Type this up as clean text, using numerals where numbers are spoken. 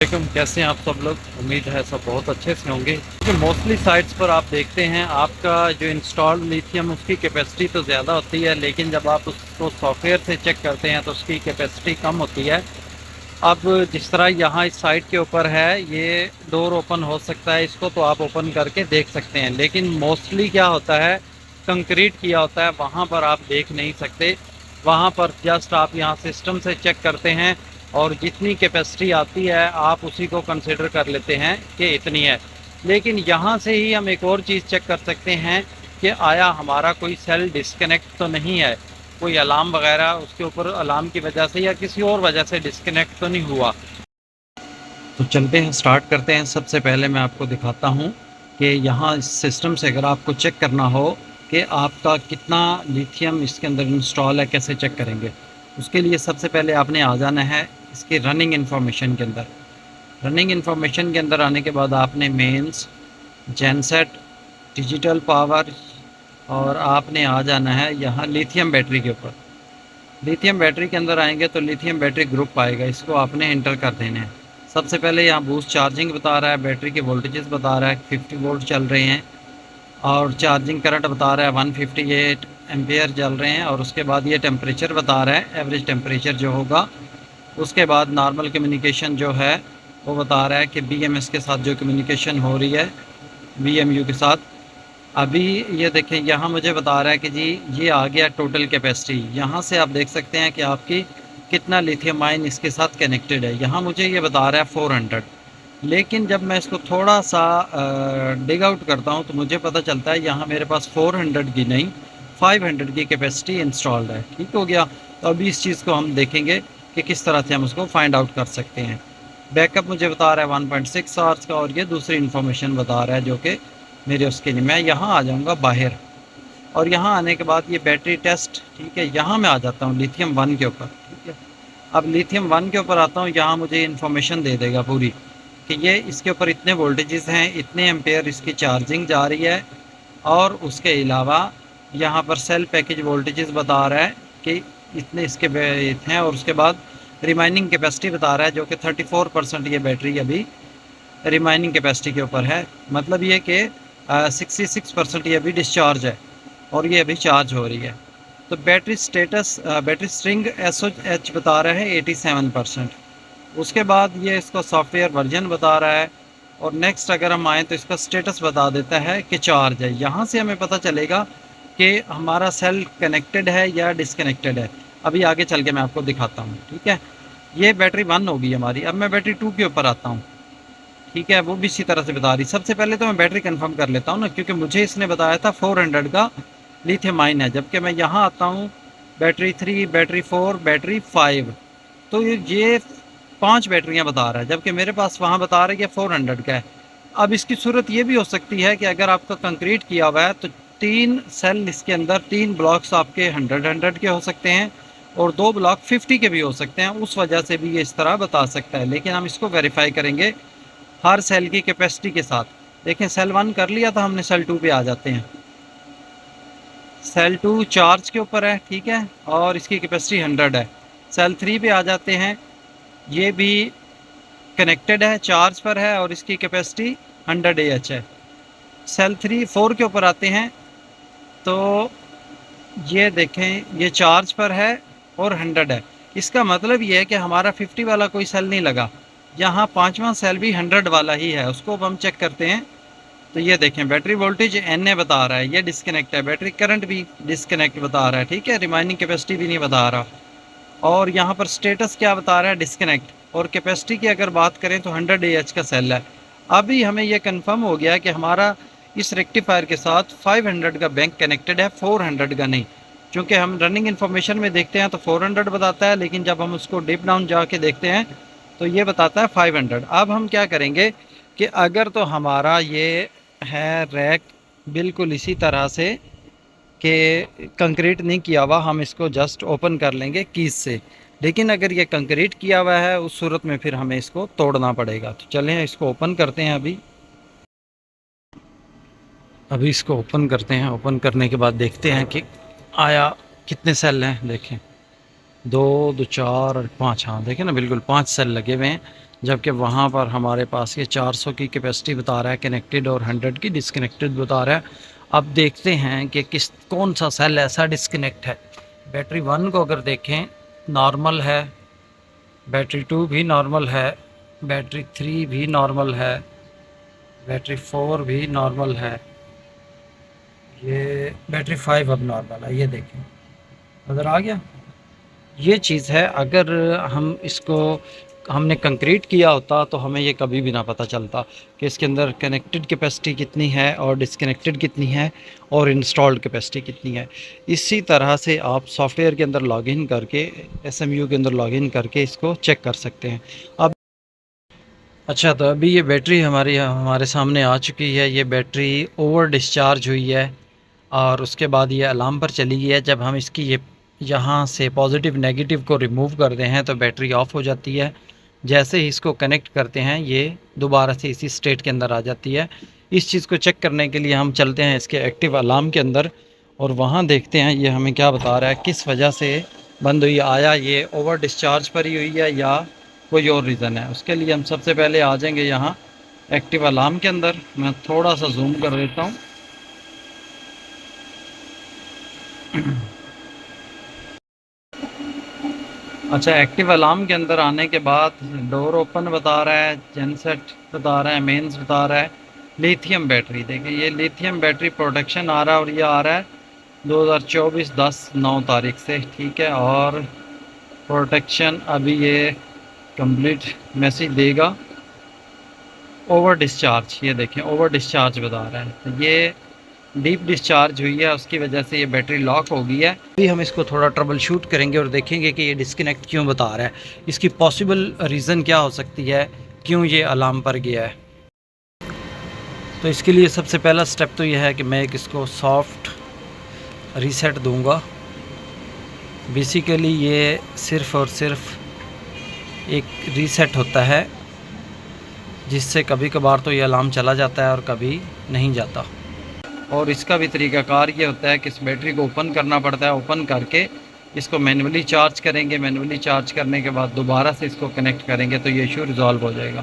कैसे हैं आप सब लोग। उम्मीद है सब बहुत अच्छे से होंगे। जो मोस्टली साइट्स पर आप देखते हैं आपका जो इंस्टॉल्ड लिथियम उसकी कैपेसिटी तो ज़्यादा होती है, लेकिन जब आप उसको सॉफ्टवेयर से चेक करते हैं तो उसकी कैपेसिटी कम होती है। अब जिस तरह यहाँ इस साइट के ऊपर है, ये डोर ओपन हो सकता है, इसको तो आप ओपन करके देख सकते हैं, लेकिन मोस्टली क्या होता है कंक्रीट किया होता है, वहाँ पर आप देख नहीं सकते। वहाँ पर जस्ट आप यहाँ सिस्टम से चेक करते हैं और जितनी कैपेसिटी आती है आप उसी को कंसिडर कर लेते हैं कि इतनी है। लेकिन यहाँ से ही हम एक और चीज़ चेक कर सकते हैं कि आया हमारा कोई सेल डिस्कनेक्ट तो नहीं है, कोई अलार्म वगैरह उसके ऊपर अलार्म की वजह से या किसी और वजह से डिस्कनेक्ट तो नहीं हुआ। तो चलते हैं, स्टार्ट करते हैं। सबसे पहले मैं आपको दिखाता हूँ कि यहाँ इस सिस्टम से अगर आपको चेक करना हो कि आपका कितना लिथियम इसके अंदर इंस्टॉल है, कैसे चेक करेंगे। उसके लिए सबसे पहले आपने आ जाना है इसकी रनिंग इन्फॉर्मेशन के अंदर। रनिंग इन्फॉर्मेशन के अंदर आने के बाद आपने मेंस, जेनसेट, डिजिटल पावर और आपने आ जाना है यहाँ लिथियम बैटरी के ऊपर। लिथियम बैटरी के अंदर आएंगे तो लिथियम बैटरी ग्रुप आएगा, इसको आपने इंटर कर देना है। सबसे पहले यहाँ बूस्ट चार्जिंग बता रहा है, बैटरी के वोल्टेजेस बता रहा है 50 वोल्ट चल रहे हैं और चार्जिंग करंट बता रहा है 158 एम्पेयर चल रहे हैं। और उसके बाद ये टेम्परेचर बता रहा है, एवरेज टेम्परेचर जो होगा। उसके बाद नॉर्मल कम्युनिकेशन जो है वो बता रहा है कि BMS के साथ जो कम्युनिकेशन हो रही है VMU के साथ। अभी ये देखें यहाँ मुझे बता रहा है कि जी ये आ गया टोटल कैपेसिटी। यहाँ से आप देख सकते हैं कि आपकी कितना लिथियम आयन इसके साथ कनेक्टेड है। यहाँ मुझे ये बता रहा है 400, लेकिन जब मैं इसको थोड़ा सा डिग आउट करता हूँ तो मुझे पता चलता है यहाँ मेरे पास 400 की नहीं 500 की कैपेसिटी इंस्टॉल्ड है। ठीक हो गया। तो अभी इस चीज़ को हम देखेंगे कि किस तरह से हम उसको फाइंड आउट कर सकते हैं। बैकअप मुझे बता रहा है 1.6 आवर्स का और ये दूसरी इन्फॉर्मेशन बता रहा है जो कि मेरे उसके लिए। मैं यहाँ आ जाऊँगा बाहर और यहाँ आने के बाद ये बैटरी टेस्ट, ठीक है, यहाँ मैं आ जाता हूँ लिथियम 1 के ऊपर। ठीक है, अब लिथियम 1 के ऊपर आता हूँ, यहाँ मुझे इन्फॉर्मेशन दे देगा पूरी कि ये इसके ऊपर इतने वोल्टेजेस हैं, इतने एम्पेयर इसकी चार्जिंग जा रही है। और उसके अलावा यहाँ पर सेल पैकेज वोल्टेजेस बता रहा है कि इतने इसके हैं। और उसके बाद रिमाइनिंग कैपेसिटी बता रहा है जो कि 34% ये बैटरी अभी रिमाइनिंग कैपेसिटी के ऊपर है। मतलब ये कि 66% ये अभी डिस्चार्ज है और ये अभी चार्ज हो रही है। तो battery status, battery string SOH बता रहा है 87%। उसके बाद ये इसका सॉफ्टवेयर वर्जन बता रहा है। और नेक्स्ट अगर हम आएँ तो इसका स्टेटस बता देता है कि चार्ज है। यहाँ से हमें पता चलेगा कि हमारा सेल कनेक्टेड है या डिसकनेक्टेड है। अभी आगे चल के मैं आपको दिखाता हूँ। ठीक है, ये बैटरी 1 होगी हमारी। अब मैं बैटरी 2 के ऊपर आता हूँ। ठीक है, वो भी इसी तरह से बता रही। सबसे पहले तो मैं बैटरी कंफर्म कर लेता हूँ ना, क्योंकि मुझे इसने बताया था 400 का लिथियम आयन है, जबकि मैं यहाँ आता हूँ बैटरी 3, बैटरी 4, बैटरी 5। तो ये 5 बैटरियाँ बता रहा है, जबकि मेरे पास वहाँ बता रहा है कि 400 का है। अब इसकी सूरत ये भी हो सकती है कि अगर आपका कंक्रीट किया हुआ है तो 3 सेल इसके अंदर, 3 ब्लॉक्स आपके 100 के हो सकते हैं और 2 ब्लॉक 50 के भी हो सकते हैं। उस वजह से भी ये इस तरह बता सकता है, लेकिन हम इसको वेरीफाई करेंगे हर सेल की कैपेसिटी के साथ। देखें, सेल 1 कर लिया था हमने, सेल 2 पे आ जाते हैं। सेल 2 चार्ज के ऊपर है, ठीक है, और इसकी कैपेसिटी 100 है। सेल 3 पे आ जाते हैं, ये भी कनेक्टेड है, चार्ज पर है और इसकी कैपेसिटी 100 AH है। सेल 4 के ऊपर आते हैं तो ये देखें, ये चार्ज पर है और 100 है। इसका मतलब ये है कि हमारा 50 वाला कोई सेल नहीं लगा, यहाँ 5वां सेल भी 100 वाला ही है। उसको अब हम चेक करते हैं। तो ये देखें, बैटरी वोल्टेज NA बता रहा है, ये डिस्कनेक्ट है। बैटरी करंट भी डिस्कनेक्ट बता रहा है, ठीक है, रिमाइनिंग कैपेसिटी भी नहीं बता रहा। और यहाँ पर स्टेटस क्या बता रहा है, डिस्कनेक्ट। और कैपेसिटी की अगर बात करें तो 100 AH का सेल है। अभी हमें यह कंफर्म हो गया कि हमारा इस रेक्टिफायर के साथ 500 का बैंक कनेक्टेड है, 400 का नहीं। चूँकि हम रनिंग इन्फॉर्मेशन में देखते हैं तो 400 बताता है, लेकिन जब हम उसको डीप डाउन जाके देखते हैं तो ये बताता है 500। अब हम क्या करेंगे कि अगर तो हमारा ये है रैक बिल्कुल इसी तरह से कि कंक्रीट नहीं किया हुआ, हम इसको जस्ट ओपन कर लेंगे कीज से। लेकिन अगर ये कंक्रीट किया हुआ है उस सूरत में फिर हमें इसको तोड़ना पड़ेगा। तो चलें इसको ओपन करते हैं। अभी इसको ओपन करते हैं। ओपन करने के बाद देखते हैं कि आया कितने सेल हैं। देखें, 2, 2, 4 और 5। हाँ देखें ना, बिल्कुल 5 सेल लगे हुए हैं, जबकि वहाँ पर हमारे पास ये 400 की कैपेसिटी बता रहा है कनेक्टेड और 100 की डिसकनेक्टेड बता रहा है। अब देखते हैं कि कौन सा सेल ऐसा डिसकनेक्ट है। बैटरी 1 को अगर देखें नॉर्मल है, बैटरी 2 भी नॉर्मल है, बैटरी 3 भी नॉर्मल है, बैटरी 4 भी नॉर्मल है, ये बैटरी 5 अब नॉर्मल है। ये देखें नज़र आ गया। ये चीज़ है, अगर हम इसको हमने कंक्रीट किया होता तो हमें ये कभी भी ना पता चलता कि इसके अंदर कनेक्टेड कैपेसिटी कितनी है और डिसकनेक्टेड कितनी है और इंस्टॉल्ड कैपेसिटी कितनी है। इसी तरह से आप सॉफ्टवेयर के अंदर लॉगिन करके SMU के अंदर लॉगिन करके इसको चेक कर सकते हैं। अब अच्छा, तो अभी ये बैटरी हमारे सामने आ चुकी है। ये बैटरी ओवर डिस्चार्ज हुई है और उसके बाद ये अलार्म पर चली गई है। जब हम इसकी ये यहाँ से पॉजिटिव नेगेटिव को रिमूव करते हैं तो बैटरी ऑफ़ हो जाती है। जैसे ही इसको कनेक्ट करते हैं ये दोबारा से इसी स्टेट के अंदर आ जाती है। इस चीज़ को चेक करने के लिए हम चलते हैं इसके एक्टिव अलार्म के अंदर और वहाँ देखते हैं ये हमें क्या बता रहा है, किस वजह से बंद हुई। आया ये ओवर डिस्चार्ज पर ही हुई है या कोई और रीज़न है। उसके लिए हम सबसे पहले आ जाएंगे यहाँ एक्टिव अलार्म के अंदर। मैं थोड़ा सा जूम कर देता हूँ। अच्छा, एक्टिव अलार्म के अंदर आने के बाद डोर ओपन बता रहा है, जेनसेट बता रहा है, मेंस बता रहा है, लिथियम बैटरी। देखिए ये लिथियम बैटरी प्रोटेक्शन आ रहा है और ये आ रहा है 2024 10/9 तारीख से, ठीक है। और प्रोटेक्शन अभी ये कंप्लीट मैसेज देगा। ओवर डिस्चार्ज, ये देखें ओवर डिस्चार्ज बता रहा है, तो ये डीप डिस्चार्ज हुई है, उसकी वजह से ये बैटरी लॉक हो गई है। अभी हम इसको थोड़ा ट्रबल शूट करेंगे और देखेंगे कि ये डिस्कनेक्ट क्यों बता रहा है, इसकी पॉसिबल रीज़न क्या हो सकती है, क्यों ये अलार्म पर गया है। तो इसके लिए सबसे पहला स्टेप तो यह है कि मैं इसको सॉफ्ट रीसेट दूंगा। बेसिकली ये सिर्फ़ और सिर्फ एक रीसेट होता है जिससे कभी कभार तो ये अलार्म चला जाता है और कभी नहीं जाता। और इसका भी तरीक़ाकार ये होता है कि इस बैटरी को ओपन करना पड़ता है। ओपन करके इसको मैनुअली चार्ज करेंगे, मैनुअली चार्ज करने के बाद दोबारा से इसको कनेक्ट करेंगे तो ये इशू रिज़ॉल्व हो जाएगा।